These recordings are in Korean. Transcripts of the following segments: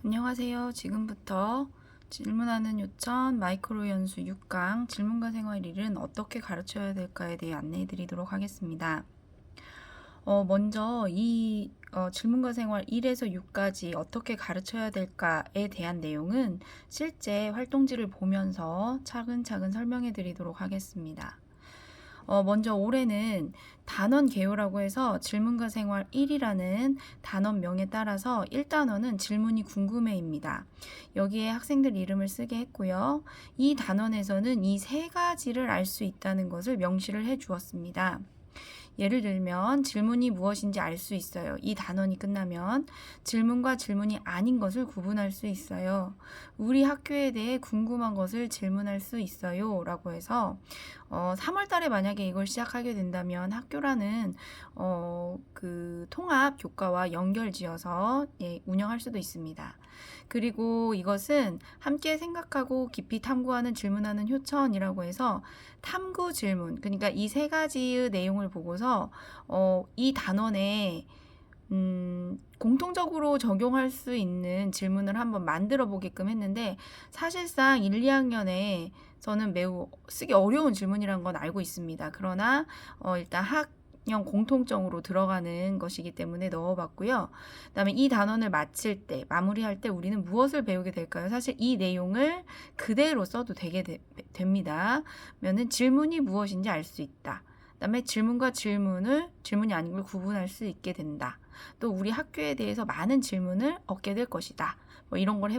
안녕하세요. 지금부터 질문하는 요천 마이크로 연수 6강 질문과 생활 1은 어떻게 가르쳐야 될까에 대해 안내해 드리도록 하겠습니다. 먼저 이 질문과 생활 1에서 6까지 어떻게 가르쳐야 될까에 대한 내용은 실제 활동지를 보면서 차근차근 설명해 드리도록 하겠습니다. 먼저 올해는 단원 개요라고 해서 질문과 생활 1이라는 단원명에 따라서 1단원은 질문이 궁금해입니다. 여기에 학생들 이름을 쓰게 했고요. 이 단원에서는 이 세 가지를 알 수 있다는 것을 명시를 해 주었습니다. 예를 들면 질문이 무엇인지 알 수 있어요. 이 단원이 끝나면 질문과 질문이 아닌 것을 구분할 수 있어요. 우리 학교에 대해 궁금한 것을 질문할 수 있어요. 라고 해서 3월 달에 만약에 이걸 시작하게 된다면 학교라는 그 통합 교과와 연결지어서 운영할 수도 있습니다. 그리고 이것은 함께 생각하고 깊이 탐구하는 질문하는 효천이라고 해서 탐구 질문, 그러니까 이 세 가지의 내용을 보고서 이 단원에 공통적으로 적용할 수 있는 질문을 한번 만들어 보게끔 했는데, 사실상 1, 2학년에 저는 매우 쓰기 어려운 질문이라는 건 알고 있습니다. 그러나 일단 학년 공통점으로 들어가는 것이기 때문에 넣어봤고요. 그 다음에 이 단원을 마칠 때, 마무리할 때 우리는 무엇을 배우게 될까요? 사실 이 내용을 그대로 써도 됩니다. 면은 질문이 무엇인지 알 수 있다. 그 다음에 질문과 질문이 아닌 걸 구분할 수 있게 된다. 또 우리 학교에 대해서 많은 질문을 얻게 될 것이다. 뭐 이런 걸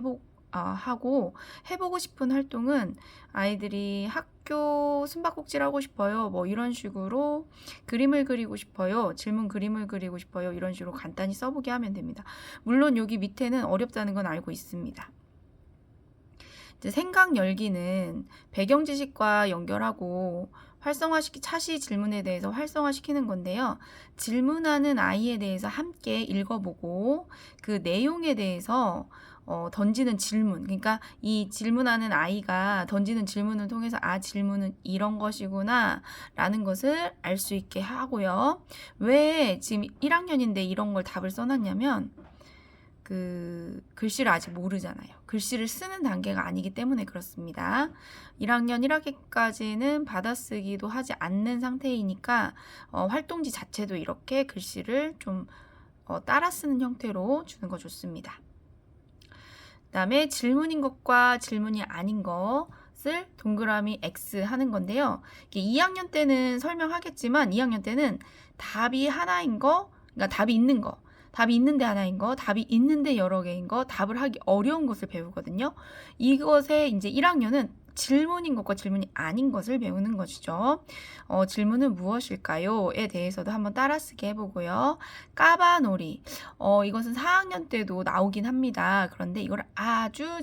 하고 해보고 싶은 활동은 아이들이 학교 숨바꼭질 하고 싶어요. 뭐 이런 식으로 그림을 그리고 싶어요. 질문 그림을 그리고 싶어요. 이런 식으로 간단히 써보게 하면 됩니다. 물론 여기 밑에는 어렵다는 건 알고 있습니다. 이제 생각 열기는 배경 지식과 연결하고 차시 질문에 대해서 활성화시키는 건데요. 질문하는 아이에 대해서 함께 읽어보고 그 내용에 대해서 던지는 질문, 그러니까 이 질문하는 아이가 던지는 질문을 통해서 질문은 이런 것이구나 라는 것을 알 수 있게 하고요. 왜 지금 1학년인데 이런 걸 답을 써놨냐면 그 글씨를 아직 모르잖아요. 글씨를 쓰는 단계가 아니기 때문에 그렇습니다. 1학년 1학기까지는 받아쓰기도 하지 않는 상태이니까 활동지 자체도 이렇게 글씨를 좀 따라 쓰는 형태로 주는 거 좋습니다. 그 다음에 질문인 것과 질문이 아닌 것을 동그라미 X 하는 건데요. 2학년 때는 설명하겠지만 2학년 때는 답이 하나인 거, 그러니까 답이 있는 거, 답이 있는데 하나인 거, 답이 있는데 여러 개인 거, 답을 하기 어려운 것을 배우거든요. 이것에 이제 1학년은 질문인 것과 질문이 아닌 것을 배우는 것이죠. 질문은 무엇일까요?에 대해서도 한번 따라쓰기 해보고요. 까바놀이. 이것은 4학년 때도 나오긴 합니다. 그런데 이걸 아주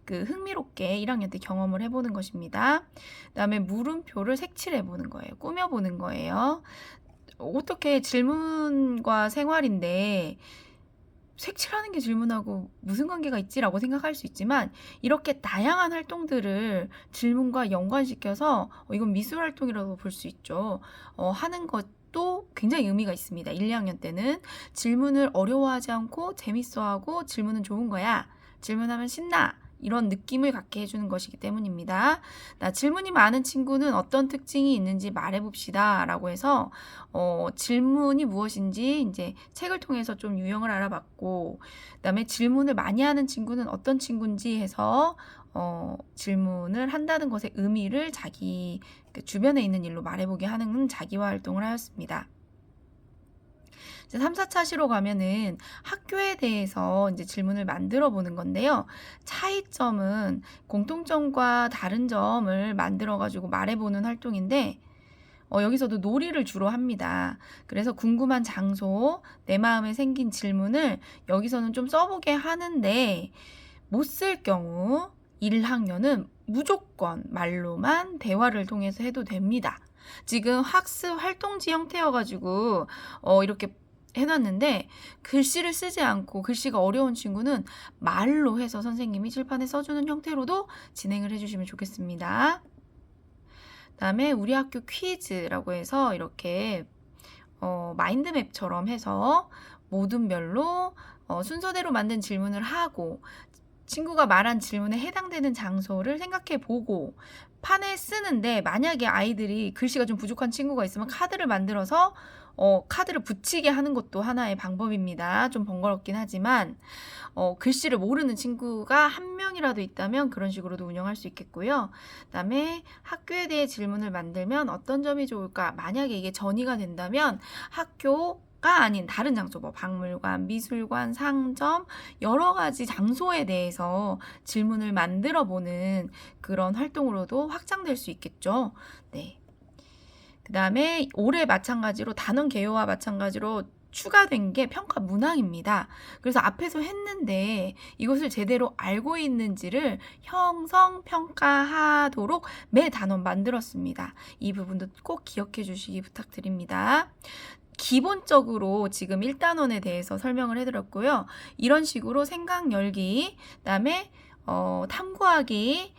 흥미롭게 1학년 때 경험을 해보는 것입니다. 그 다음에 물음표를 색칠해보는 거예요. 꾸며보는 거예요. 어떻게 질문과 생활인데 색칠하는 게 질문하고 무슨 관계가 있지라고 생각할 수 있지만, 이렇게 다양한 활동들을 질문과 연관시켜서 이건 미술 활동이라고 볼 수 있죠. 하는 것도 굉장히 의미가 있습니다. 1, 2학년 때는 질문을 어려워하지 않고 재밌어하고 질문은 좋은 거야. 질문하면 신나. 이런 느낌을 갖게 해주는 것이기 때문입니다. 질문이 많은 친구는 어떤 특징이 있는지 말해봅시다 라고 해서 질문이 무엇인지 이제 책을 통해서 좀 유형을 알아봤고, 그다음에 질문을 많이 하는 친구는 어떤 친구인지 해서 질문을 한다는 것의 의미를 자기 주변에 있는 일로 말해보게 하는 자기화 활동을 하였습니다. 3, 4차시로 가면은 학교에 대해서 이제 질문을 만들어 보는 건데요. 차이점은 공통점과 다른 점을 만들어 가지고 말해보는 활동인데, 여기서도 놀이를 주로 합니다. 그래서 궁금한 장소, 내 마음에 생긴 질문을 여기서는 좀 써보게 하는데, 못 쓸 경우 1학년은 무조건 말로만 대화를 통해서 해도 됩니다. 지금 학습 활동지 형태여가지고 이렇게 해놨는데, 글씨를 쓰지 않고 글씨가 어려운 친구는 말로 해서 선생님이 칠판에 써주는 형태로도 진행을 해주시면 좋겠습니다. 그다음에 우리 학교 퀴즈라고 해서 이렇게 마인드맵처럼 해서 모든 별로 순서대로 만든 질문을 하고 친구가 말한 질문에 해당되는 장소를 생각해 보고 판에 쓰는데, 만약에 아이들이 글씨가 좀 부족한 친구가 있으면 카드를 만들어서 카드를 붙이게 하는 것도 하나의 방법입니다. 좀 번거롭긴 하지만 글씨를 모르는 친구가 한 명이라도 있다면 그런 식으로도 운영할 수 있겠고요. 그다음에 학교에 대해 질문을 만들면 어떤 점이 좋을까? 만약에 이게 전이가 된다면 학교가 아닌 다른 장소, 뭐 박물관, 미술관, 상점, 여러 가지 장소에 대해서 질문을 만들어 보는 그런 활동으로도 확장될 수 있겠죠. 네. 그 다음에 올해 마찬가지로 단원 개요와 마찬가지로 추가된 게 평가 문항입니다. 그래서 앞에서 했는데 이것을 제대로 알고 있는지를 형성 평가하도록 매 단원 만들었습니다. 이 부분도 꼭 기억해 주시기 부탁드립니다. 기본적으로 지금 1단원에 대해서 설명을 해드렸고요. 이런 식으로 생각 열기, 그다음에 탐구하기,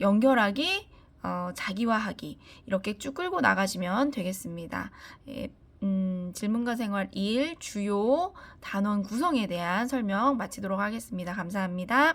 연결하기, 자기화하기, 이렇게 쭉 끌고 나가시면 되겠습니다. 질문과 생활 1 주요 단원 구성에 대한 설명 마치도록 하겠습니다. 감사합니다.